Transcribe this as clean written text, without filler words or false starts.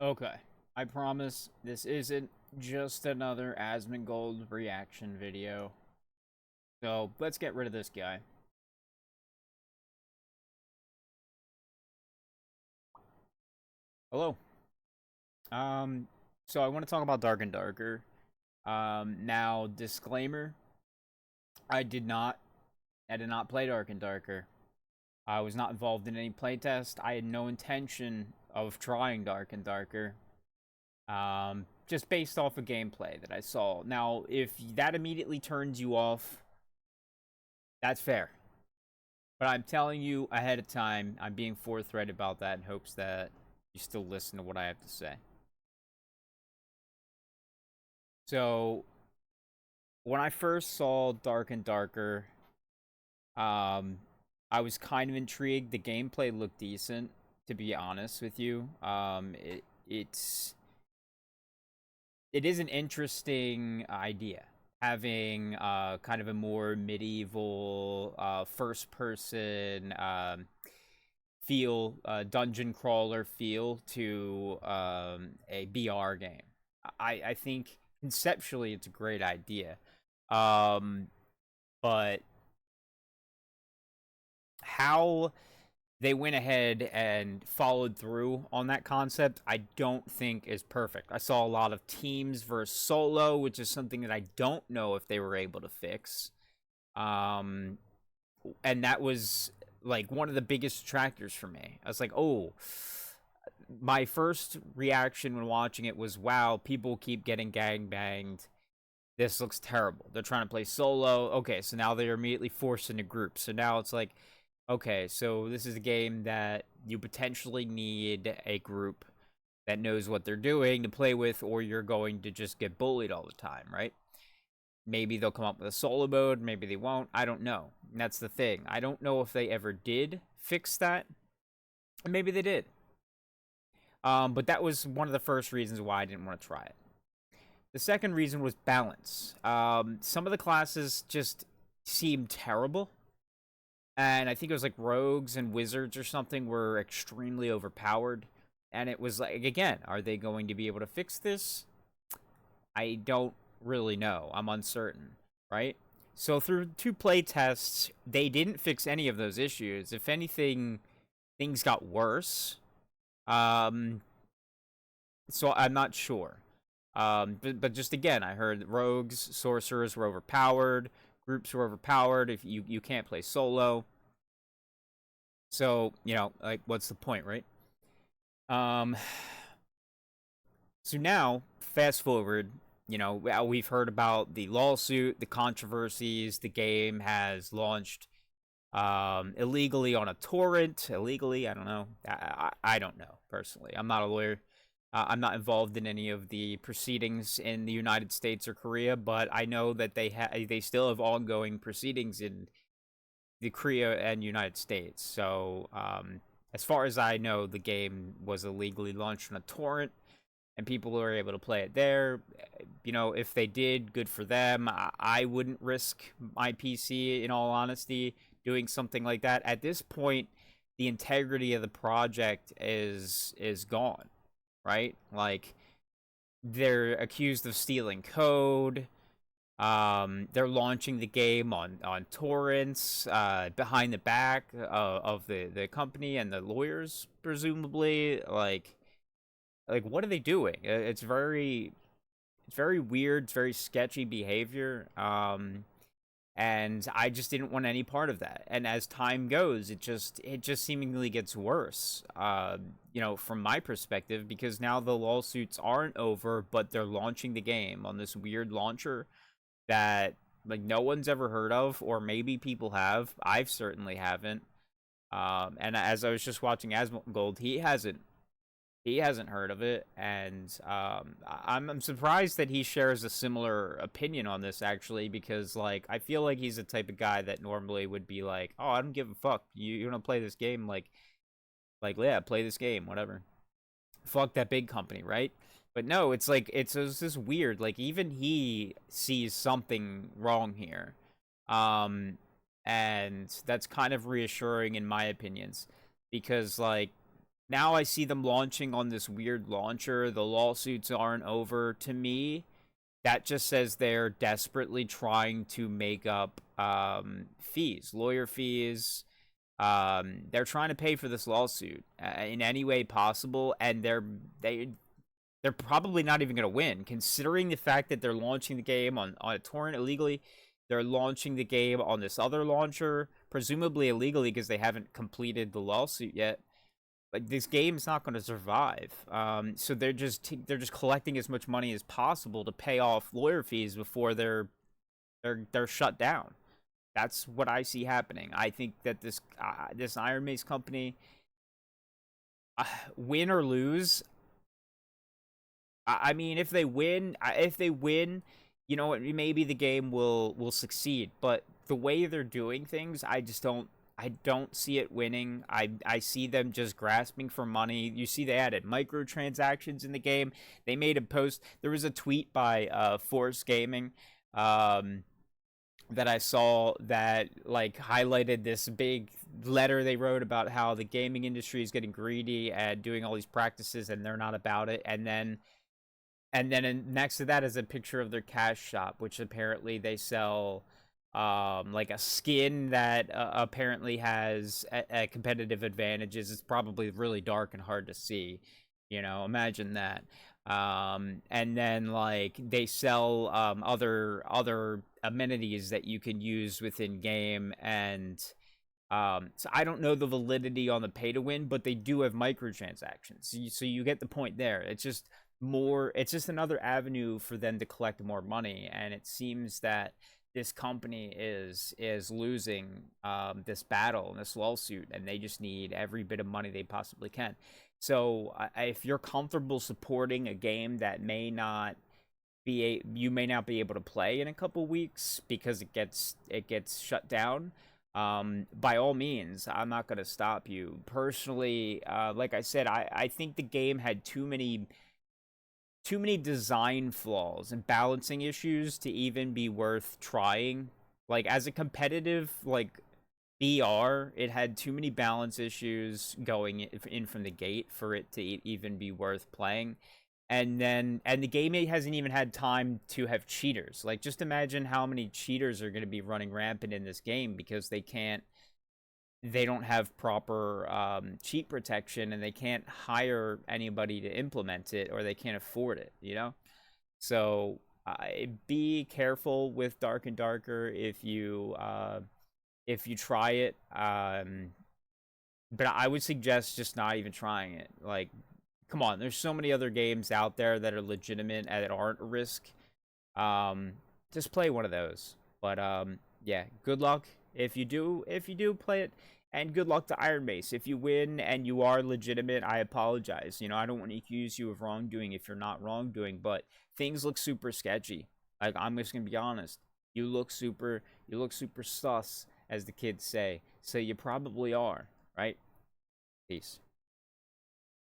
Okay, I promise this isn't just another Asmongold reaction video. So let's get rid of this guy. Hello. Um, so I want to talk about Dark and Darker. Now disclaimer: I did not, I did not play Dark and Darker. I was not involved in any playtest. I had no intention of trying Dark and Darker. Just based off of gameplay that I saw. Now, if that immediately turns you off, that's fair. But I'm telling you ahead of time, I'm being forthright about that in hopes that you still listen to what I have to say. So, when I first saw Dark and Darker, um, I was kind of intrigued. The gameplay looked decent, to be honest with you. It is an interesting idea having kind of a more medieval first person feel, dungeon crawler feel to a BR game. I think conceptually it's a great idea. Um, but how they went ahead and followed through on that concept, I don't think is perfect. I saw a lot of teams versus solo, which is something that I don't know if they were able to fix. Um, and that was like one of the biggest detractors for me. I was like, oh, my first reaction when watching it was, wow, people keep getting gang banged. This looks terrible. They're trying to play solo. Okay, so now they're immediately forced into groups. So now it's like, okay, so this is a game that you potentially need a group that knows what they're doing to play with, or you're going to just get bullied all the time, right? Maybe they'll come up with a solo mode, maybe they won't. I don't know. And that's the thing. I don't know if they ever did fix that. And maybe they did. But that was one of the first reasons why I didn't want to try it. The second reason was balance. Some of the classes just seemed terrible. And I think it was like rogues and wizards or something were extremely overpowered. And it was like, again, are they going to be able to fix this? I don't really know. I'm uncertain, right? So through two play tests, they didn't fix any of those issues. If anything, things got worse. Um, so I'm not sure. But just again, I heard rogues, sorcerers were overpowered, groups were overpowered. If you can't play solo, so like, what's the point, right? Um, so now, fast forward. We've heard about the lawsuit, the controversies. The game has launched illegally on a torrent. Illegally, I don't know. I don't know personally. I'm not a lawyer. I'm not involved in any of the proceedings in the United States or Korea, but I know that they still have ongoing proceedings in the Korea and United States. So, as far as I know, the game was illegally launched on a torrent, and people were able to play it there. If they did, good for them. I wouldn't risk my PC, in all honesty, doing something like that. At this point, the integrity of the project is gone, right? Like, they're accused of stealing code. They're launching the game on torrents, behind the back of the company and the lawyers, presumably. Like, what are they doing? It's very weird. It's very sketchy behavior. And I just didn't want any part of that. And as time goes, it just seemingly gets worse. From my perspective, because now the lawsuits aren't over, but they're launching the game on this weird launcher that, like, no one's ever heard of, or maybe people have. I've certainly haven't. And as I was just watching Asmongold, he hasn't heard of it, and I'm surprised that he shares a similar opinion on this, actually, because, like, I feel like he's the type of guy that normally would be like, oh, I don't give a fuck, you want to play this game, like, yeah, play this game, whatever, fuck that big company, right? But no, it's like it's this weird, like, even he sees something wrong here. um and that's kind of reassuring in my opinions, because, like, now I see them launching on this weird launcher. The lawsuits aren't over. To me, that just says they're desperately trying to make up fees, lawyer fees. They're trying to pay for this lawsuit in any way possible, and they they're probably not even going to win, considering the fact that they're launching the game on a torrent illegally. They're launching the game on this other launcher, presumably illegally because they haven't completed the lawsuit yet. Like, this game's not going to survive. So they're just collecting as much money as possible to pay off lawyer fees before they're shut down. That's what I see happening. I think that this Ironmace company, win or lose, I mean, if they win, you know what? Maybe the game will succeed. But the way they're doing things, I don't see it winning. I see them just grasping for money. You see, they added microtransactions in the game. They made a post. There was a tweet by Force Gaming, that I saw that like highlighted this big letter they wrote about how the gaming industry is getting greedy and doing all these practices, and they're not about it. And then next to that is a picture of their cash shop, which apparently they sell like a skin that apparently has a competitive advantages. It's probably really dark and hard to see. Imagine that. And then like they sell other amenities that you can use within game, and so I don't know the validity on the pay to win, but they do have microtransactions. So you get the point there. It's just another avenue for them to collect more money, and it seems that this company is losing this battle and this lawsuit, and they just need every bit of money they possibly can. So if you're comfortable supporting a game that you may not be able to play in a couple weeks because it gets shut down, by all means, I'm not going to stop you. Personally, like I said, I think the game had too many design flaws and balancing issues to even be worth trying. Like, as a competitive, like, BR, it had too many balance issues going in from the gate for it to even be worth playing. And the game hasn't even had time to have cheaters. Like, just imagine how many cheaters are going to be running rampant in this game because they don't have proper cheat protection, and they can't hire anybody to implement it, or they can't afford it. So be careful with Dark and Darker if you try it. But I would suggest just not even trying it. Like, come on, there's so many other games out there that are legitimate and that aren't a risk. Um, just play one of those. But yeah, good luck if you do play it, and good luck to Iron Mace. If you win and you are legitimate, I apologize. I don't want to accuse you of wrongdoing if you're not wrongdoing, but things look super sketchy. Like, I'm just gonna be honest. You look super sus, as the kids say. So you probably are, right? Peace.